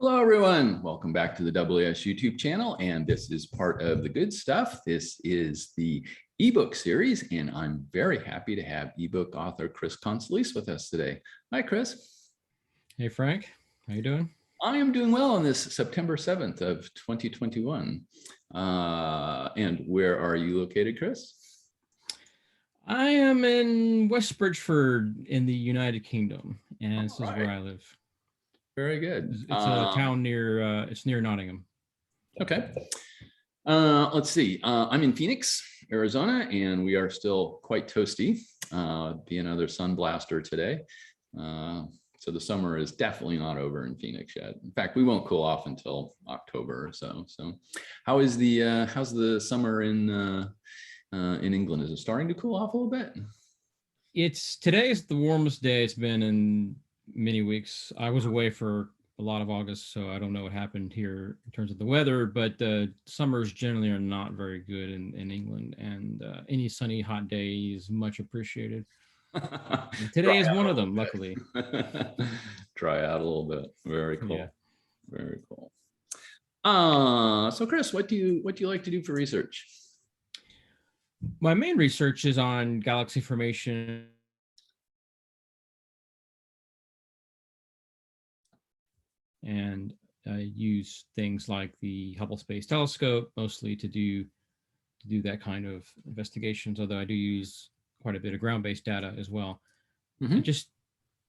Hello, everyone. Welcome back to the WS YouTube channel. And this is part of the good stuff. This is the ebook series, and I'm very happy to have ebook author Chris Conselice with us today. Hi, Chris. Hey, Frank. How you doing? I am doing well on this September 7th of 2021. And where are you located, Chris? I am in West Bridgeford in the United Kingdom, and this is where I live. Very good. It's a town near, it's near Nottingham. Okay. Let's see. I'm in Phoenix, Arizona, and we are still quite toasty. Be another sun blaster today. So the summer is definitely not over in Phoenix yet. In fact, we won't cool off until October or so. So how's the summer in England? Is it starting to cool off a little bit? Today is the warmest day it's been in many weeks. I was away for a lot of August, so I don't know what happened here in terms of the weather, but summers generally are not very good in England, and any sunny, hot day is much appreciated. Today is one of them, luckily. Try out a little bit. Very cool. Yeah. Very cool. So Chris, what do you like to do for research? My main research is on galaxy formation and I use things like the Hubble Space Telescope mostly to do that kind of investigations, although I do use quite a bit of ground-based data as well. And just,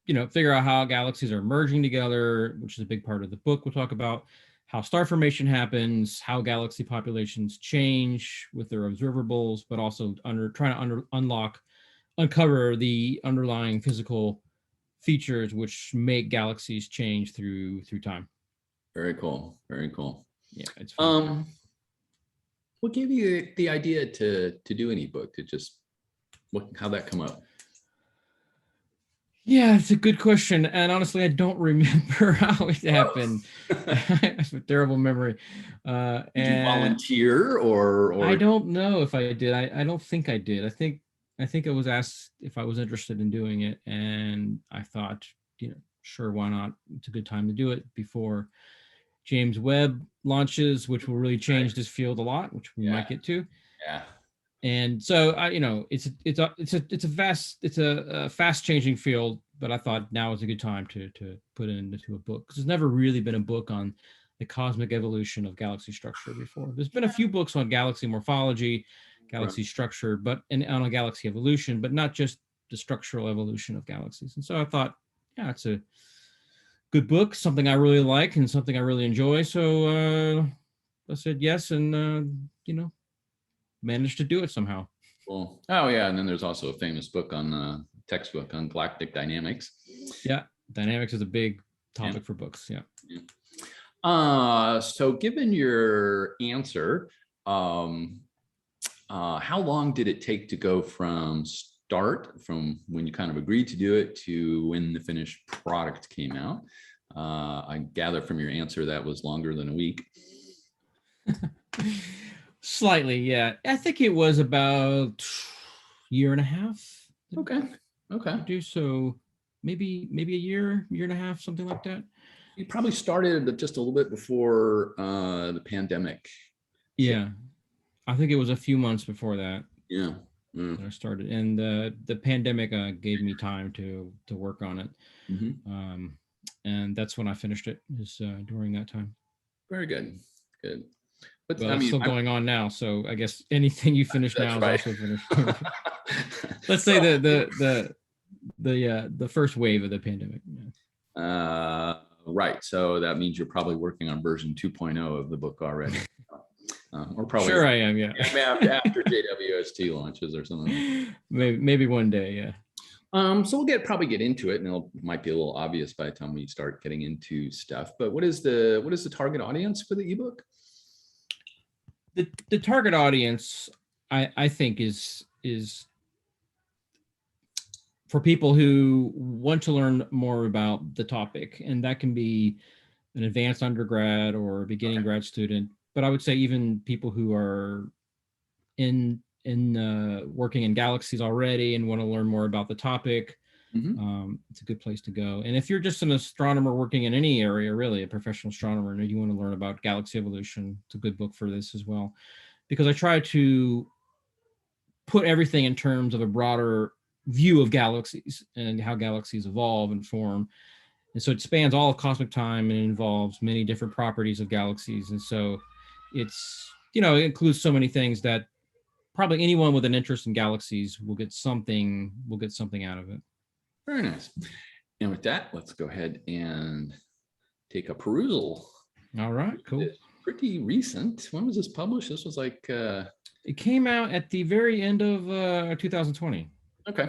figure out how galaxies are merging together, which is a big part of the book. We'll talk about how star formation happens, how galaxy populations change with their observables, but also trying to uncover the underlying physical features which make galaxies change through time. Very cool. Very cool. Yeah, it's fun. What gave you the idea to do an ebook? How'd that come up? Yeah, it's a good question, and honestly, I don't remember how it happened. I have a terrible memory. Did you volunteer or? I don't know if I did. I don't think I did. I think I was asked if I was interested in doing it, and I thought, sure, why not? It's a good time to do it before James Webb launches, which will really change this field a lot, which we might get to. Yeah. And so it's a fast changing field, but I thought now is a good time to put it into a book, because there's never really been a book on the cosmic evolution of galaxy structure before. There's been a few books on galaxy morphology, galaxy structure, on a galaxy evolution, but not just the structural evolution of galaxies. And so I thought, yeah, it's a good book, something I really like and something I really enjoy. So I said yes, and managed to do it somehow. Cool. Oh yeah, and then there's also a famous book on textbook on galactic dynamics. Yeah, dynamics is a big topic for books. Yeah. So given your answer, how long did it take to go from when you kind of agreed to do it to when the finished product came out? I gather from your answer that was longer than a week. Slightly, yeah. I think it was about a year and a half. Okay. Do so, maybe a year and a half, something like that. You probably started just a little bit before the pandemic. Yeah, I think it was a few months before that. Yeah. That I started, and the pandemic gave me time to work on it, and that's when I finished it. Is during that time. Very good. Good. But well, it's still going on now, so I guess anything you finish now is also finished. Let's say the first wave of the pandemic. Right. So that means you're probably working on version 2.0 of the book already. Or probably sure I am. Yeah. After JWST launches or something. Maybe one day. Yeah. So we'll probably get into it, and it might be a little obvious by the time we start getting into stuff. But what is the target audience for the ebook? The target audience, I think, is for people who want to learn more about the topic, and that can be an advanced undergrad or a beginning grad student. But I would say even people who are in working in galaxies already and want to learn more about the topic, It's a good place to go. And if you're just an astronomer working in any area, really a professional astronomer, and you want to learn about galaxy evolution, it's a good book for this as well, because I try to put everything in terms of a broader view of galaxies and how galaxies evolve and form. And so it spans all of cosmic time and involves many different properties of galaxies. And so it's, it includes so many things that probably anyone with an interest in galaxies will get something out of it. Very nice. And with that, let's go ahead and take a perusal. All right, cool. It's pretty recent. When was this published? This was like it came out at the very end of 2020. Okay.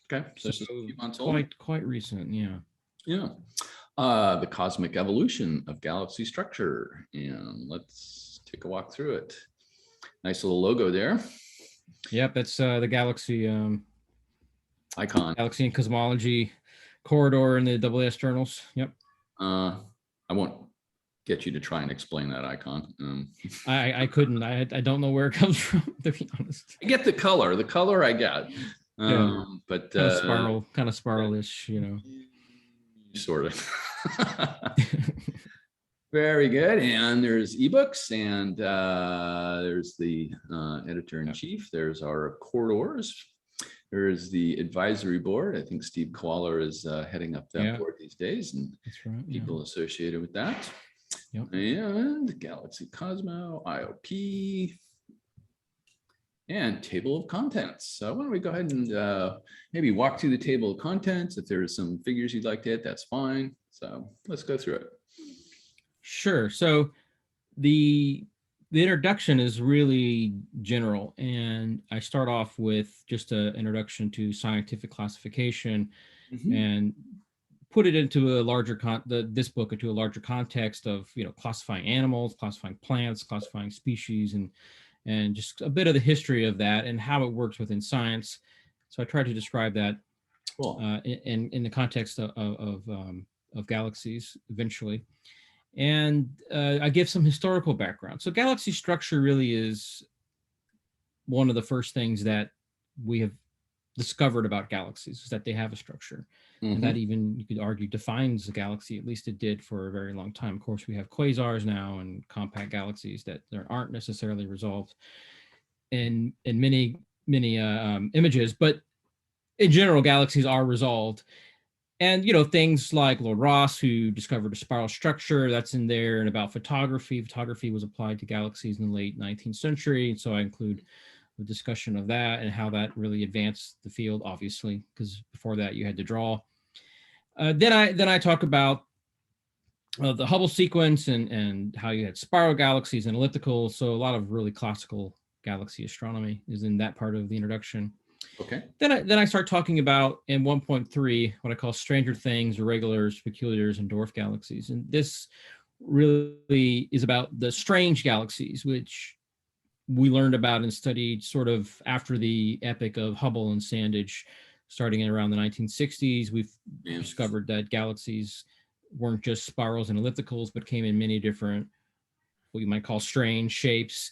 So just a few months old. Quite recent, yeah. Yeah. The cosmic evolution of galaxy structure. And let's take a walk through it. Nice little logo there. Yep, that's the galaxy icon. Galaxy and Cosmology corridor in the AAS journals. Yep. I won't get you to try and explain that icon. I couldn't. I don't know where it comes from, to be honest. I get the color. The color I get. But kind of spiral-ish, Sort of. Very good. And there's ebooks, and there's the editor-in-chief. There's our corridors. There's the advisory board. I think Steve Qualler is heading up that board these days, and that's right, people associated with that. Yep. And Galaxy Cosmo, IOP, and table of contents. So why don't we go ahead and maybe walk through the table of contents. If there's some figures you'd like to hit, that's fine. So let's go through it. Sure. So the introduction is really general, and I start off with just an introduction to scientific classification and put it into a larger this book into a larger context of classifying animals, classifying plants, classifying species, and just a bit of the history of that and how it works within science. So I try to describe that in the context of galaxies eventually. And I give some historical background. So galaxy structure really is one of the first things that we have discovered about galaxies, is that they have a structure. And that even, you could argue, defines the galaxy. At least it did for a very long time. Of course, we have quasars now and compact galaxies that aren't necessarily resolved in many images, but in general, galaxies are resolved. And things like Lord Ross, who discovered a spiral structure, that's in there, and about photography. Photography was applied to galaxies in the late 19th century, and so I include the discussion of that and how that really advanced the field, obviously, because before that you had to draw. Then I talk about the Hubble sequence and how you had spiral galaxies and elliptical. So a lot of really classical galaxy astronomy is in that part of the introduction. Okay. Then I start talking about, in 1.3, what I call stranger things, irregulars, peculiars, and dwarf galaxies. And this really is about the strange galaxies, which we learned about and studied sort of after the epoch of Hubble and Sandage, starting in around the 1960s. We've discovered that galaxies weren't just spirals and ellipticals, but came in many different, what you might call strange shapes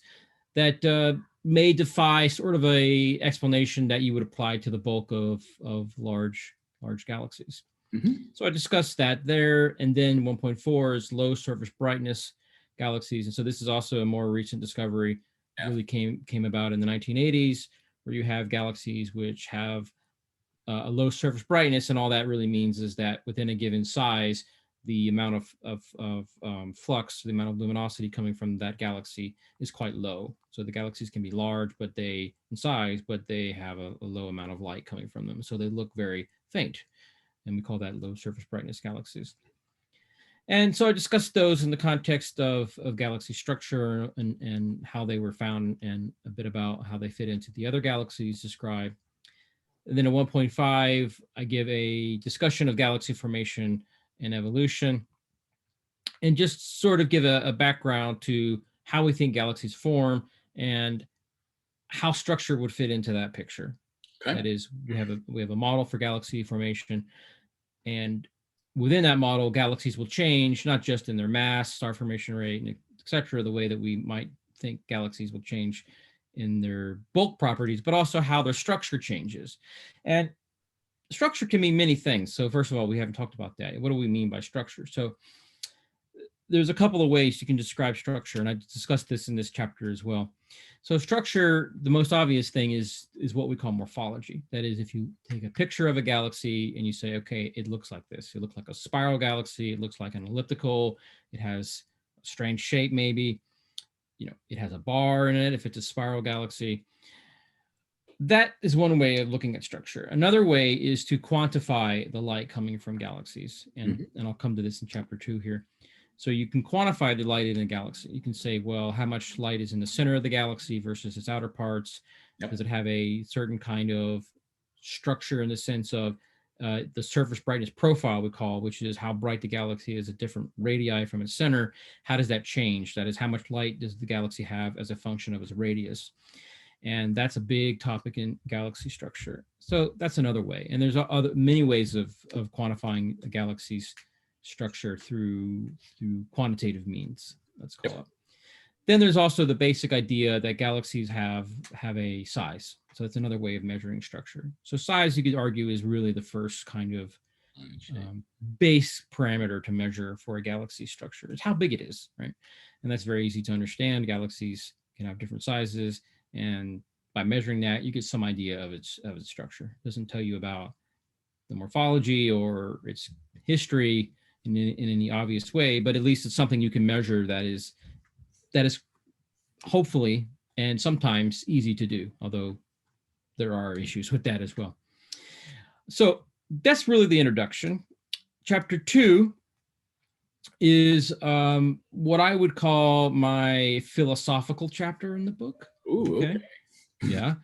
that may defy sort of a explanation that you would apply to the bulk of large galaxies. So I discussed that there. And then 1.4 is low surface brightness galaxies. And so this is also a more recent discovery. Really came about in the 1980s, where you have galaxies which have a low surface brightness, and all that really means is that within a given size, the amount of flux, the amount of luminosity coming from that galaxy is quite low. So the galaxies can be large, but in size, but they have a low amount of light coming from them. So they look very faint, and we call that low surface brightness galaxies. And so I discussed those in the context of galaxy structure and how they were found, and a bit about how they fit into the other galaxies described. And then at 1.5, I give a discussion of galaxy formation and evolution, and just sort of give a background to how we think galaxies form and how structure would fit into that picture. Okay. That is, we have a model for galaxy formation, and within that model, galaxies will change, not just in their mass, star formation rate, et cetera, the way that we might think galaxies will change in their bulk properties, but also how their structure changes. And structure can mean many things. So first of all, we haven't talked about that. What do we mean by structure? So there's a couple of ways you can describe structure, and I discussed this in this chapter as well. So structure, the most obvious thing is what we call morphology. That is, if you take a picture of a galaxy and you say, okay, it looks like this. It looks like a spiral galaxy. It looks like an elliptical. It has a strange shape, maybe. It has a bar in it if it's a spiral galaxy. That is one way of looking at structure. Another way is to quantify the light coming from galaxies. And I'll come to this in chapter 2 here. So you can quantify the light in a galaxy. You can say, well, how much light is in the center of the galaxy versus its outer parts? Yep. Does it have a certain kind of structure in the sense of the surface brightness profile, we call, which is how bright the galaxy is at different radii from its center? How does that change? That is, how much light does the galaxy have as a function of its radius? And that's a big topic in galaxy structure. So that's another way. And there's many ways of quantifying a galaxy's structure through quantitative means, let's call it. Then there's also the basic idea that galaxies have a size. So that's another way of measuring structure. So size, you could argue, is really the first kind of base parameter to measure for a galaxy structure. It's how big it is, right? And that's very easy to understand. Galaxies can have different sizes, and by measuring that, you get some idea of its structure. It doesn't tell you about the morphology or its history in any obvious way, but at least it's something you can measure that is hopefully and sometimes easy to do, although there are issues with that as well. So that's really the introduction. Chapter 2 is what I would call my philosophical chapter in the book. Ooh, okay. Yeah.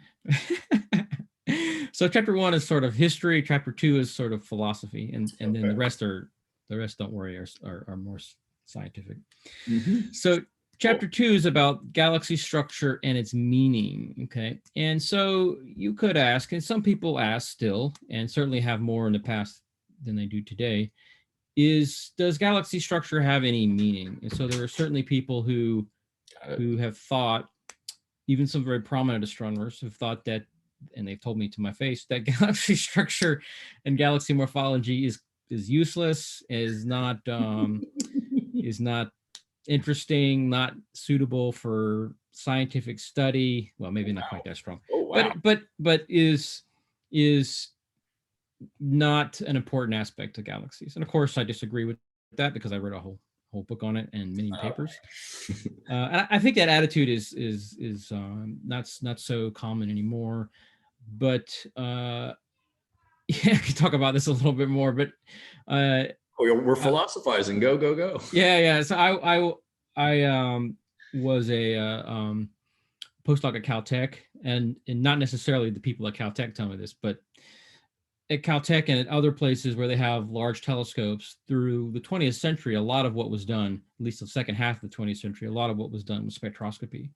So chapter 1 is sort of history. Chapter 2 is sort of philosophy, and then the rest, don't worry, are more scientific. So chapter 2 is about galaxy structure and its meaning. Okay. And so you could ask, and some people ask still, and certainly have more in the past than they do today, does galaxy structure have any meaning? And so there are certainly people who have thought, even some very prominent astronomers have thought that, and they've told me to my face, that galaxy structure and galaxy morphology is useless, is not interesting, not suitable for scientific study. Well, maybe not quite that strong. Oh, wow. But is not an important aspect of galaxies. And of course, I disagree with that because I read a whole book on it and many papers. And I think that attitude is not so common anymore. But yeah, I could talk about this a little bit more. But we're philosophizing. Go. Yeah. So I was a postdoc at Caltech, and not necessarily the people at Caltech tell me this, but at Caltech and at other places where they have large telescopes through the 20th century, a lot of what was done, at least the second half of the 20th century, a lot of what was done was spectroscopy.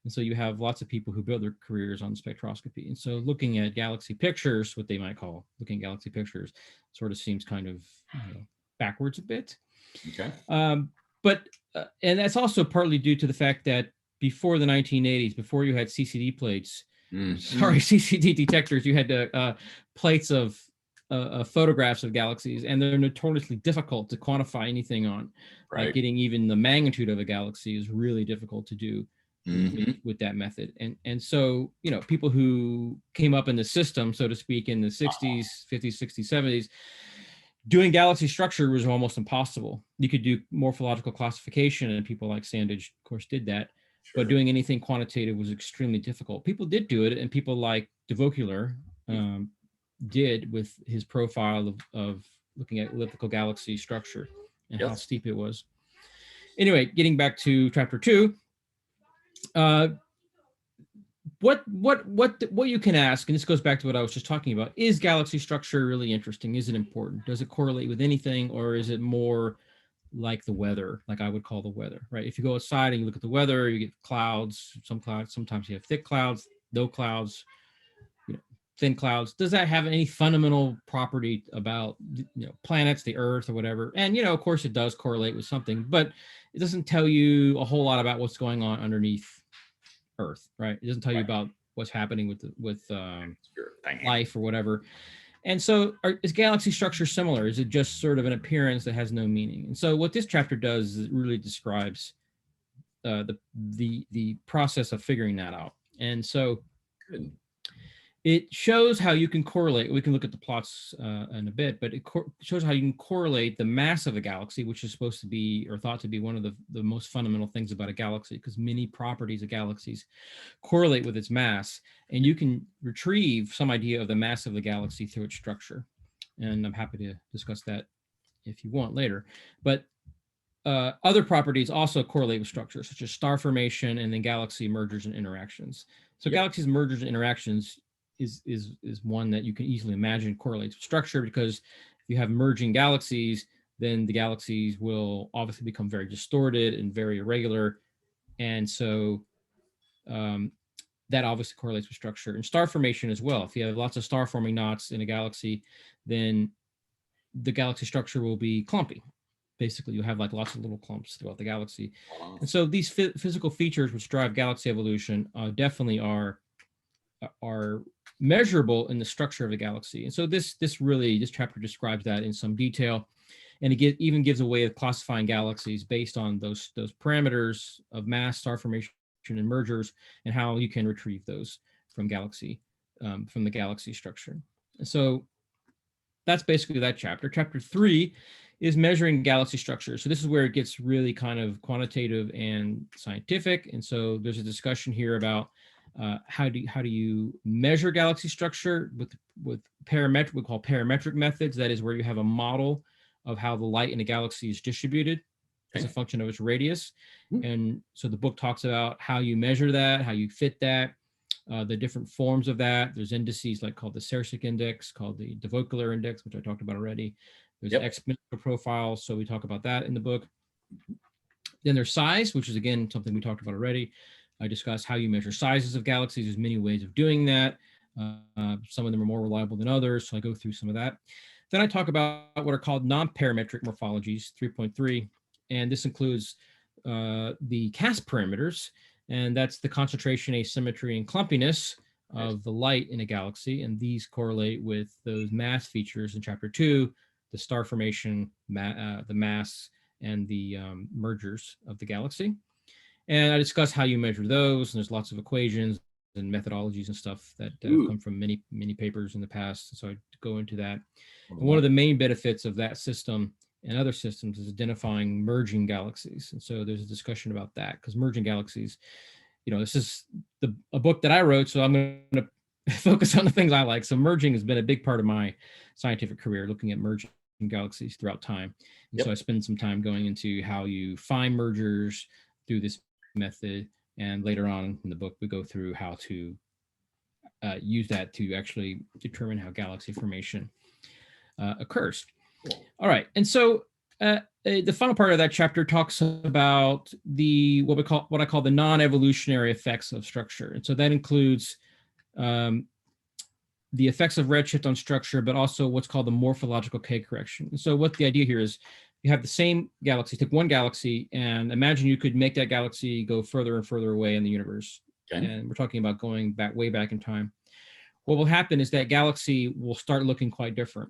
And so you have lots of people who build their careers on spectroscopy. And so looking at galaxy pictures, what they might call looking at galaxy pictures, sort of seems kind of backwards a bit. Okay. But and that's also partly due to the fact that before the 1980s, before you had CCD plates, CCD detectors, you had plates of photographs of galaxies, and they're notoriously difficult to quantify anything on. Right. Like getting even the magnitude of a galaxy is really difficult to do with that method. And so, people who came up in the system, so to speak, in the 60s, 50s, 60s, 70s, doing galaxy structure was almost impossible. You could do morphological classification, and people like Sandage, of course, did that. Sure. But doing anything quantitative was extremely difficult. People did do it, and people like de Vaucouleurs did with his profile of looking at elliptical galaxy structure and how steep it was. Anyway, getting back to chapter 2, what you can ask, and this goes back to what I was just talking about, is galaxy structure really interesting? Is it important? Does it correlate with anything, or is it more like the weather, like I would call the weather, right? If you go outside and you look at the weather, you get clouds, sometimes you have thick clouds, no clouds, thin clouds. Does that have any fundamental property about, planets, the Earth or whatever? And, of course it does correlate with something, but it doesn't tell you a whole lot about what's going on underneath Earth, right? It doesn't tell you about what's happening with life or whatever. And so is galaxy structure similar? Is it just sort of an appearance that has no meaning? And so what this chapter does is it really describes the process of figuring that out. And so Good. it shows how you can correlate. We can look at the plots in a bit, but it shows how you can correlate the mass of a galaxy, which is supposed to be or thought to be one of the most fundamental things about a galaxy, because many properties of galaxies correlate with its mass, and you can retrieve some idea of the mass of the galaxy through its structure. And I'm happy to discuss that if you want later. But other properties also correlate with structure, such as star formation and then galaxy mergers and interactions. So galaxies mergers and interactions is one that you can easily imagine correlates with structure, because if you have merging galaxies, then the galaxies will obviously become very distorted and very irregular. And so that obviously correlates with structure and star formation as well. If you have lots of star forming knots in a galaxy, then the galaxy structure will be clumpy. Basically, you have like lots of little clumps throughout the galaxy. And so these physical features which drive galaxy evolution definitely are measurable in the structure of the galaxy. And so this chapter describes that in some detail, and it even gives a way of classifying galaxies based on those parameters of mass, star formation, and mergers, and how you can retrieve those from the galaxy structure. And so that's basically that chapter. Chapter 3 is measuring galaxy structure. So this is where it gets really kind of quantitative and scientific. And so there's a discussion here about how do you measure galaxy structure with parametric, we call parametric methods. That is where you have a model of how the light in a galaxy is distributed as a function of its radius. And so the book talks about how you measure that, how you fit that, the different forms of that. There's indices like called the Circum index, called the Nonevolutionary index, which I talked about already. There's exponential profiles, so we talk about that in the book. Then there's size, which is again something we talked about already. I discussed how you measure sizes of galaxies. There's many ways of doing that. Some of them are more reliable than others, so I go through some of that. Then I talk about what are called non-parametric morphologies, 3.3, and this includes the CAST parameters, and that's the concentration, asymmetry, and clumpiness of the light in a galaxy, and these correlate with those mass features in chapter 2, the star formation, the mass, and the mergers of the galaxy. And I discuss how you measure those, and there's lots of equations and methodologies and stuff that have come from many papers in the past. So I go into that. And one of the main benefits of that system and other systems is identifying merging galaxies. And so there's a discussion about that, because merging galaxies, this is a book that I wrote, so I'm going to focus on the things I like. So merging has been a big part of my scientific career, looking at merging galaxies throughout time. And so I spend some time going into how you find mergers through this method, and later on in the book we go through how to use that to actually determine how galaxy formation occurs. All right, and so the final part of that chapter talks about what I call the non-evolutionary effects of structure, and so that includes the effects of redshift on structure, but also what's called the morphological K correction. And so what the idea here is, you have the same galaxy, take one galaxy, and imagine you could make that galaxy go further and further away in the universe. And we're talking about going way back in time. What will happen is that galaxy will start looking quite different.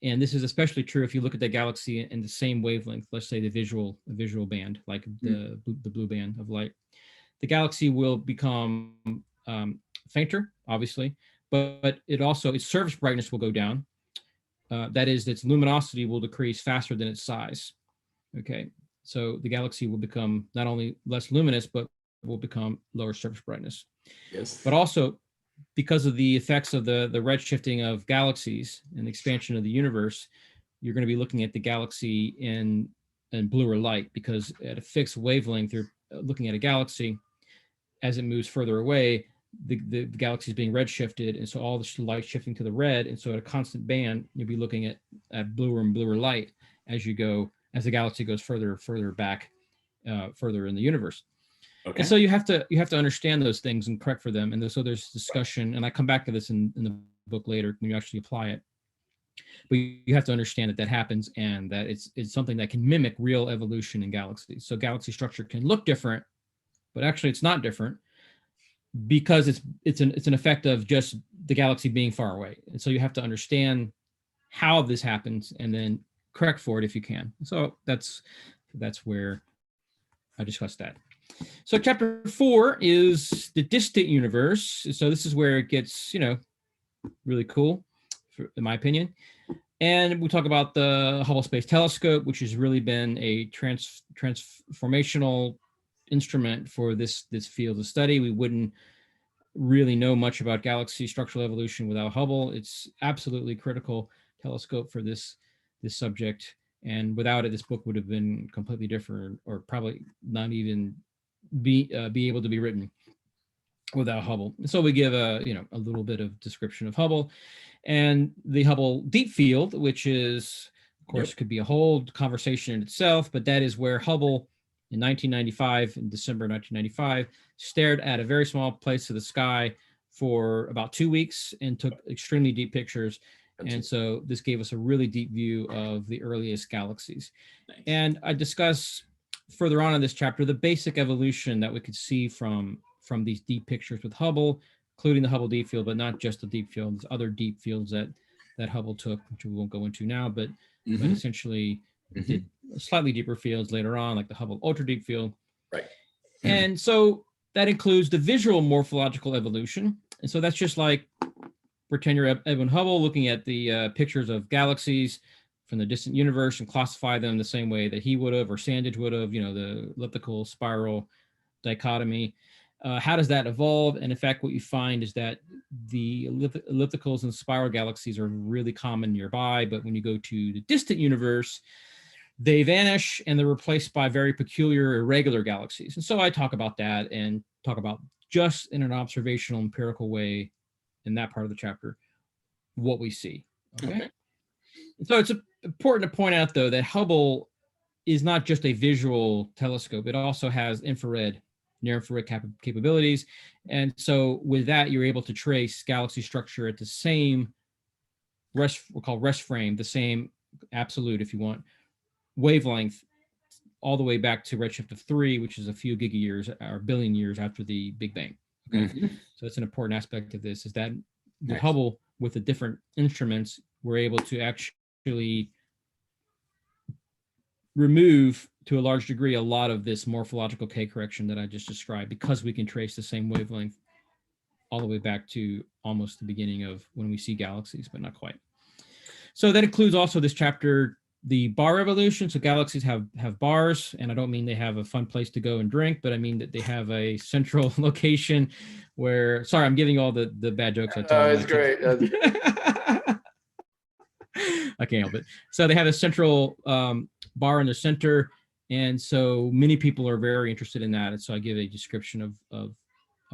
And this is especially true if you look at the galaxy in the same wavelength, let's say the visual band, like the blue band of light. The galaxy will become fainter, obviously, but its surface brightness will go down. That is, its luminosity will decrease faster than its size. Okay, so the galaxy will become not only less luminous, but will become lower surface brightness. Yes. But also, because of the effects of the redshifting of galaxies and the expansion of the universe, you're going to be looking at the galaxy in bluer light, because at a fixed wavelength, you're looking at a galaxy. As it moves further away, the galaxy is being redshifted, and so all the light shifting to the red, and so at a constant band, you'll be looking at bluer and bluer light as the galaxy goes further back, further in the universe. Okay. And so you have to understand those things and correct for them. And so there's discussion, and I come back to this in the book later when you actually apply it. But you have to understand that happens, and that it's something that can mimic real evolution in galaxies. So galaxy structure can look different, but actually it's not different. because it's an effect of just the galaxy being far away. And so you have to understand how this happens and then correct for it if you can. So that's where I discussed that. So chapter 4 is the distant universe. So this is where it gets, really cool, in my opinion. And we talk about the Hubble Space Telescope, which has really been a transformational instrument for this field of study. We wouldn't really know much about galaxy structural evolution without Hubble. It's absolutely critical telescope for this subject. And without it, this book would have been completely different, or probably not even be able to be written without Hubble. So we give a little bit of description of Hubble and the Hubble Deep Field, which is, of course, could be a whole conversation in itself, but that is where Hubble in 1995, in December 1995, stared at a very small place of the sky for about 2 weeks and took extremely deep pictures. And so this gave us a really deep view of the earliest galaxies. Nice. And I discuss further on in this chapter the basic evolution that we could see from these deep pictures with Hubble, including the Hubble Deep Field, but not just the deep field. There's other deep fields that Hubble took, which we won't go into now, but essentially did slightly deeper fields later on, like the Hubble Ultra Deep Field. Right. And so that includes the visual morphological evolution. And so that's just like pretend you're Edwin Hubble looking at the pictures of galaxies from the distant universe and classify them the same way that he would have, or Sandage would have, the elliptical spiral dichotomy. How does that evolve? And in fact, what you find is that the ellipticals and spiral galaxies are really common nearby, but when you go to the distant universe, they vanish and they're replaced by very peculiar irregular galaxies. And so I talk about that and talk about, just in an observational empirical way in that part of the chapter, what we see. Okay. So it's important to point out, though, that Hubble is not just a visual telescope. It also has infrared, near-infrared capabilities. And so with that, you're able to trace galaxy structure at the same we'll call rest frame, the same absolute, if you want, wavelength, all the way back to redshift of 3, which is a few gigayears or billion years after the Big Bang. Okay. So that's an important aspect of this, is that the Hubble, with the different instruments, we're able to actually remove, to a large degree, a lot of this morphological K correction that I just described, because we can trace the same wavelength all the way back to almost the beginning of when we see galaxies, but not quite. So that includes also this chapter, the bar evolution. So galaxies have bars, and I don't mean they have a fun place to go and drink, but I mean that they have a central location where, sorry, I'm giving you all the bad jokes I tell. It's great. I can't help it. So they have a central bar in the center, and so many people are very interested in that. And so I give a description of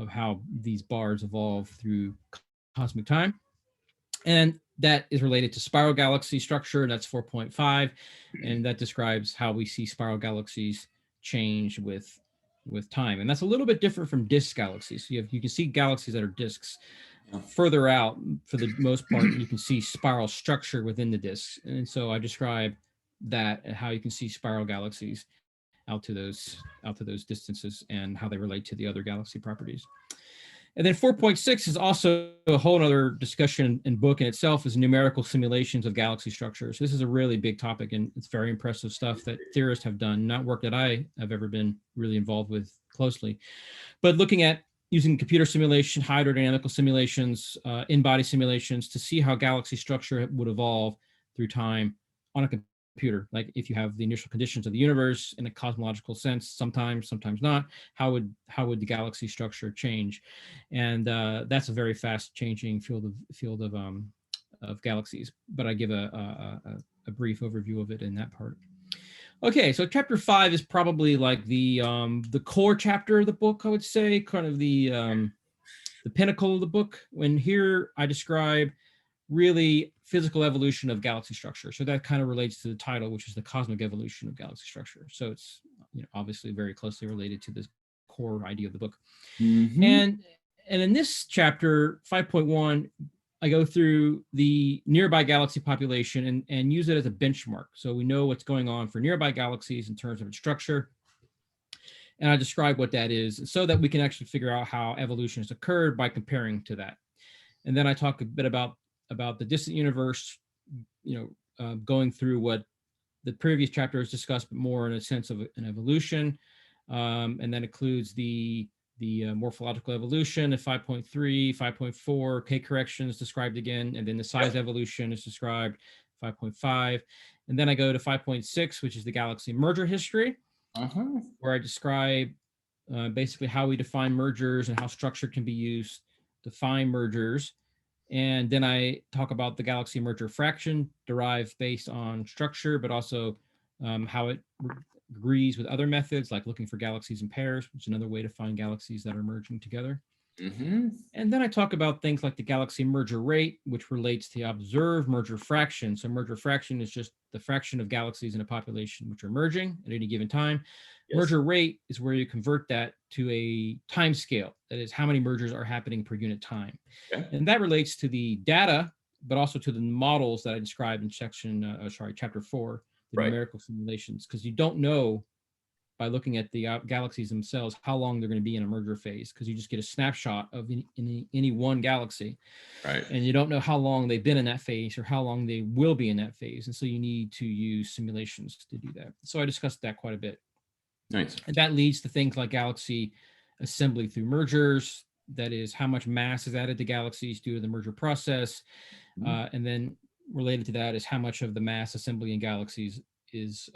how these bars evolve through cosmic time. And that is related to spiral galaxy structure, and that's 4.5. And that describes how we see spiral galaxies change with time. And that's a little bit different from disk galaxies. So you can see galaxies that are disks. Further out, for the most part, you can see spiral structure within the disks. And so I describe that, and how you can see spiral galaxies out to those distances, and how they relate to the other galaxy properties. And then 4.6 is also a whole other discussion and book in itself, is numerical simulations of galaxy structures. This is a really big topic, and it's very impressive stuff that theorists have done, not work that I have ever been really involved with closely, but looking at using computer simulation, hydrodynamical simulations, in-body simulations, to see how galaxy structure would evolve through time on a computer. Like if you have the initial conditions of the universe in a cosmological sense, sometimes not, how would the galaxy structure change? And that's a very fast changing field of galaxies, but I give a brief overview of it in that part. Okay, so chapter 5 is probably like the core chapter of the book, I would say, kind of the pinnacle of the book. When here I describe really physical evolution of galaxy structure. So that kind of relates to the title, which is the cosmic evolution of galaxy structure. So it's obviously very closely related to this core idea of the book. And in this chapter 5.1, I go through the nearby galaxy population and use it as a benchmark. So we know what's going on for nearby galaxies in terms of its structure. And I describe what that is so that we can actually figure out how evolution has occurred by comparing to that. And then I talk a bit about the distant universe, going through what the previous chapter has discussed, but more in a sense of an evolution. And that includes the morphological evolution at 5.3, 5.4, K corrections described again, and then the size evolution is described 5.5. And then I go to 5.6, which is the galaxy merger history, where I describe basically how we define mergers and how structure can be used to find mergers. And then I talk about the galaxy merger fraction derived based on structure, but also how it agrees with other methods like looking for galaxies in pairs, which is another way to find galaxies that are merging together. And then I talk about things like the galaxy merger rate, which relates to the observed merger fraction. So merger fraction is just the fraction of galaxies in a population which are merging at any given time. Merger rate is where you convert that to a time scale. That is how many mergers are happening per unit time. And that relates to the data, but also to the models that I described in chapter 4, the numerical simulations, because you don't know by looking at the galaxies themselves how long they're going to be in a merger phase, because you just get a snapshot of any one galaxy, and you don't know how long they've been in that phase or how long they will be in that phase, and so you need to use simulations to do that. So I discussed that quite a bit. Nice. And that leads to things like galaxy assembly through mergers, that is how much mass is added to galaxies due to the merger process, and then related to that is how much of the mass assembly in galaxies is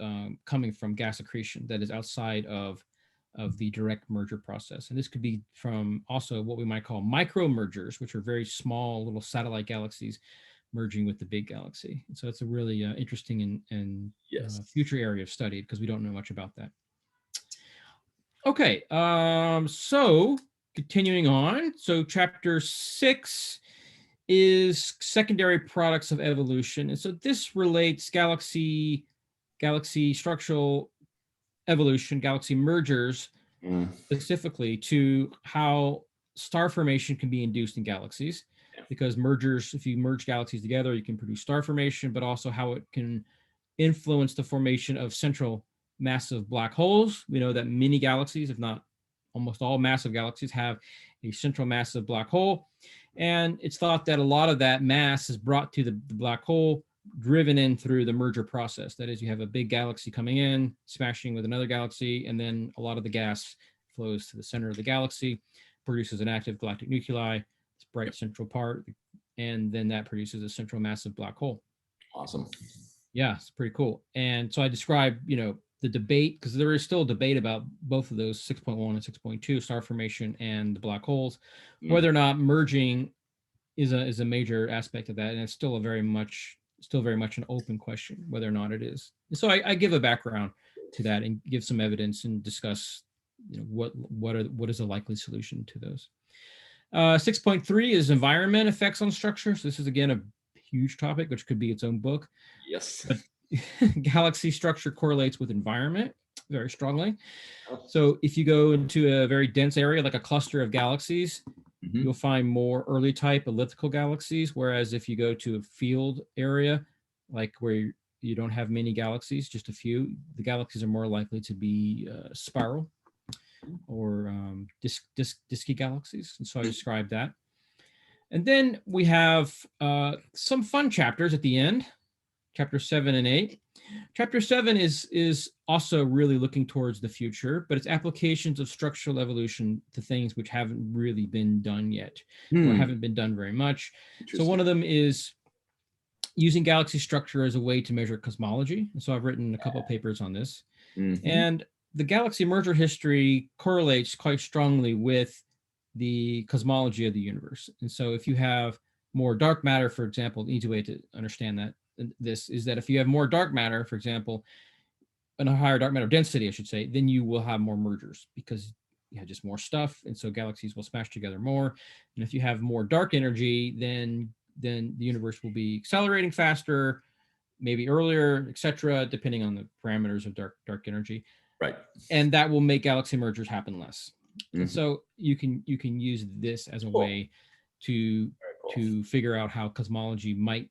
coming from gas accretion that is outside of the direct merger process. And this could be from also what we might call micro mergers, which are very small little satellite galaxies merging with the big galaxy. And so it's a really interesting and future area of study, because we don't know much about that. Okay, so continuing on. So chapter 6 is secondary products of evolution. And so this relates galaxy structural evolution, galaxy mergers, specifically to how star formation can be induced in galaxies. Because mergers, if you merge galaxies together, you can produce star formation, but also how it can influence the formation of central massive black holes. We know that many galaxies, if not almost all massive galaxies, have a central massive black hole. And it's thought that a lot of that mass is brought to the black hole, driven in through the merger process. That is, you have a big galaxy coming in, smashing with another galaxy, and then a lot of the gas flows to the center of the galaxy, produces an active galactic nuclei, this bright central part, and then that produces a central massive black hole. Awesome. Yeah, it's pretty cool. And so I describe, the debate, because there is still a debate about both of those 6.1 and 6.2, star formation and the black holes, whether or not merging is a major aspect of that. And it's still very much an open question whether or not it is. So I give a background to that and give some evidence and discuss what is a likely solution to those. 6.3 is environment effects on structure. So this is again a huge topic, which could be its own book. Yes. But galaxy structure correlates with environment very strongly. So if you go into a very dense area, like a cluster of galaxies, you'll find more early type elliptical galaxies. Whereas if you go to a field area, like where you don't have many galaxies, just a few, the galaxies are more likely to be spiral or disky galaxies. And so I described that. And then we have some fun chapters at the end, chapter 7 and 8. Chapter 7 is also really looking towards the future, but it's applications of structural evolution to things which haven't really been done yet, or haven't been done very much. So one of them is using galaxy structure as a way to measure cosmology. And so I've written a couple of papers on this. And the galaxy merger history correlates quite strongly with the cosmology of the universe. And so if you have more dark matter, for example, an easy way to understand this is that if you have more dark matter, for example, and a higher dark matter density, I should say, then you will have more mergers because you have just more stuff. And so galaxies will smash together more. And if you have more dark energy, then the universe will be accelerating faster, maybe earlier, etc., depending on the parameters of dark energy. Right. And that will make galaxy mergers happen less. And so you can use this as a way to figure out how cosmology might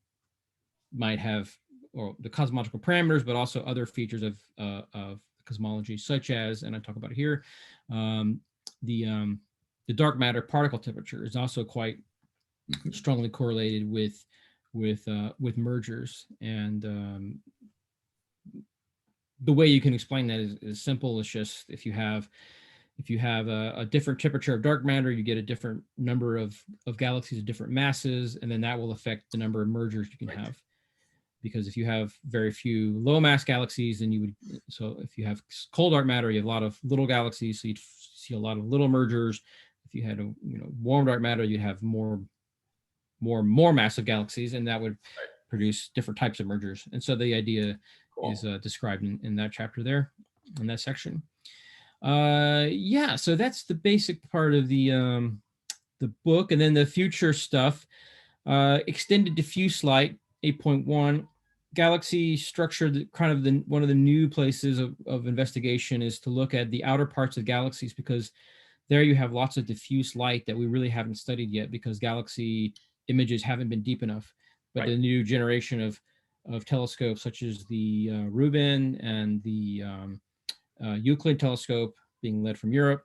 have or the cosmological parameters, but also other features of cosmology, such as, and I talk about it here, um, the dark matter particle temperature is also quite strongly correlated with mergers. And the way you can explain that is simple. It's just if you have a different temperature of dark matter, you get a different number of galaxies of different masses, and then that will affect the number of mergers you can have. Because if you have very few low mass galaxies, then so if you have cold dark matter, you have a lot of little galaxies, so you'd see a lot of little mergers. If you had a warm dark matter, you'd have more massive galaxies, and that would produce different types of mergers. And so the idea is described in that chapter there, in that section. Yeah, so that's the basic part of the book. And then the future stuff, extended diffuse light 8.1, galaxy structure. Kind of one of the new places of investigation is to look at the outer parts of galaxies, because there you have lots of diffuse light that we really haven't studied yet, because galaxy images haven't been deep enough. But the new generation of telescopes, such as the Rubin and the Euclid telescope being led from Europe,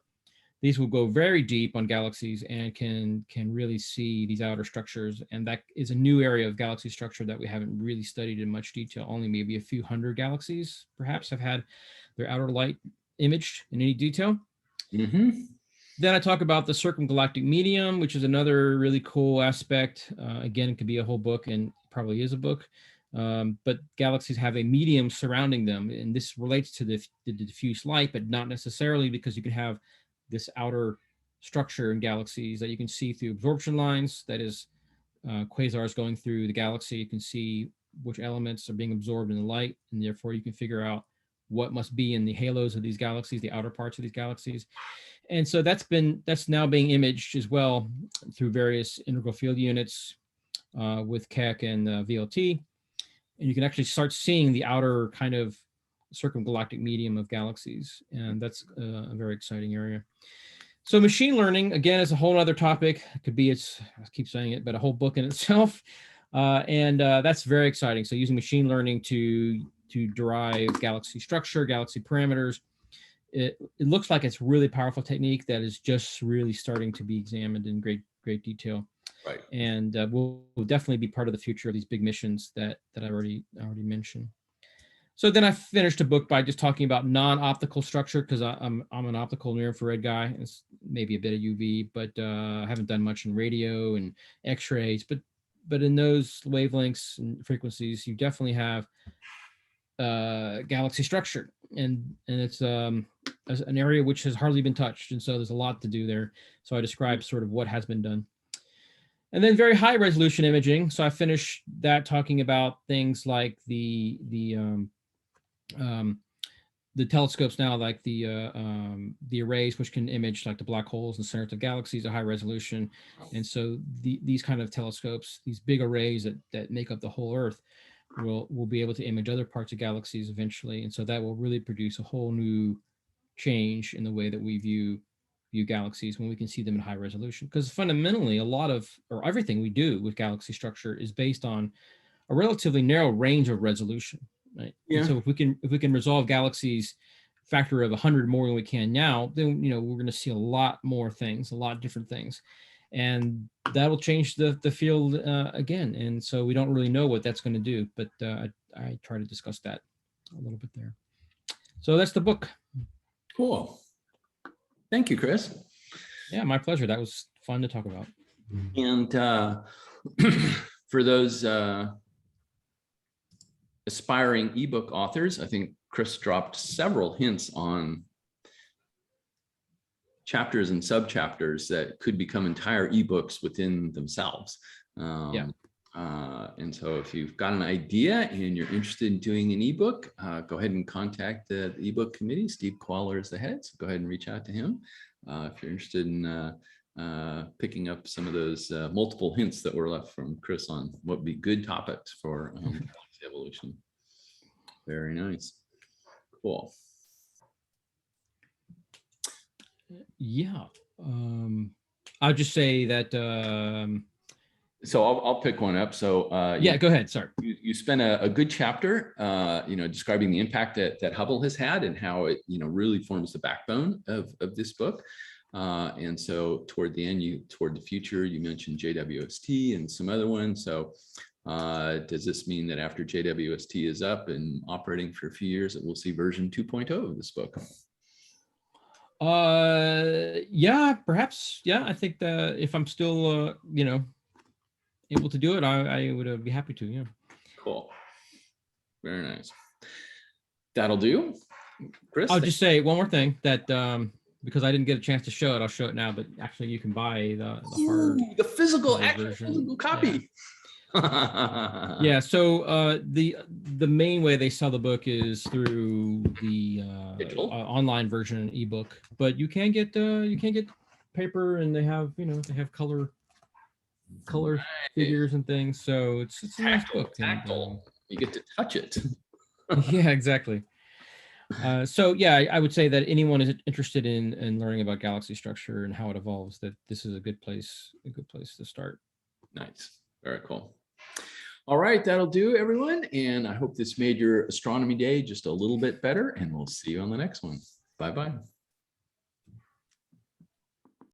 these will go very deep on galaxies and can really see these outer structures. And that is a new area of galaxy structure that we haven't really studied in much detail. Only maybe a few hundred galaxies perhaps have had their outer light imaged in any detail. Then I talk about the circumgalactic medium, which is another really cool aspect. Again, it could be a whole book, and probably is a book. But galaxies have a medium surrounding them, and this relates to the diffuse light, but not necessarily, because you can have this outer structure in galaxies that you can see through absorption lines. That is, quasars going through the galaxy. You can see which elements are being absorbed in the light, and therefore you can figure out what must be in the halos of these galaxies, the outer parts of these galaxies. And so that's now being imaged as well through various integral field units with Keck and VLT. And you can actually start seeing the outer kind of circumgalactic medium of galaxies. And that's a very exciting area. So machine learning, again, is a whole other topic. It could be, I keep saying it, but a whole book in itself. And that's very exciting. So using machine learning to derive galaxy structure, galaxy parameters. It looks like it's a really powerful technique that is just really starting to be examined in great detail. Right. And will definitely be part of the future of these big missions that I already mentioned. So then I finished a book by just talking about non-optical structure, because I'm an optical near infrared guy. It's maybe a bit of UV, but I haven't done much in radio and X-rays. But in those wavelengths and frequencies, you definitely have galaxy structure, and it's an area which has hardly been touched, and so there's a lot to do there. So I described sort of what has been done. And then very high resolution imaging. So I finished that talking about things like the telescopes now, like the arrays, which can image like the black holes and centers of galaxies at high resolution. And so these kind of telescopes, these big arrays that make up the whole Earth, will be able to image other parts of galaxies eventually. And so that will really produce a whole new change in the way that we view galaxies when we can see them in high resolution. Because fundamentally, everything we do with galaxy structure is based on a relatively narrow range of resolution, right? Yeah. And so if we can resolve galaxies factor of 100 more than we can now, then we're going to see a lot more things, a lot of different things. And that'll change the field again. And so we don't really know what that's going to do, but I try to discuss that a little bit there. So that's the book. Cool. Thank you, Chris. Yeah, my pleasure. That was fun to talk about. And for those aspiring ebook authors, I think Chris dropped several hints on chapters and subchapters that could become entire ebooks within themselves. And so if you've got an idea and you're interested in doing an ebook, go ahead and contact the ebook committee. Steve Qualler is the head, so go ahead and reach out to him. If you're interested in picking up some of those multiple hints that were left from Chris on what would be good topics for galaxy evolution. Very nice. Cool. Yeah, I'll just say that So I'll pick one up. So Yeah, go ahead. Sorry. you spent a good chapter, describing the impact that Hubble has had and how it, really forms the backbone of this book. And so toward the end, toward the future, you mentioned JWST and some other ones. So does this mean that after JWST is up and operating for a few years, that we'll see version 2.0 of this book? Yeah, perhaps. Yeah, I think that if I'm still, able to do it, I would be happy to. Yeah. Cool. Very nice. That'll do. Chris, I'll just say one more thing that because I didn't get a chance to show it, I'll show it now. But actually, you can buy the hard, the physical, version. physical copy. Yeah. So the main way they sell the book is through the online version, ebook. But you can get paper, and they have color figures and things. So it's a nice book. Tactile. You get to touch it. Yeah, exactly. So yeah, I would say that anyone is interested in learning about galaxy structure and how it evolves, that this is a good place to start. Nice. Very cool. All right, that'll do, everyone. And I hope this made your astronomy day just a little bit better, and we'll see you on the next one. Bye-bye.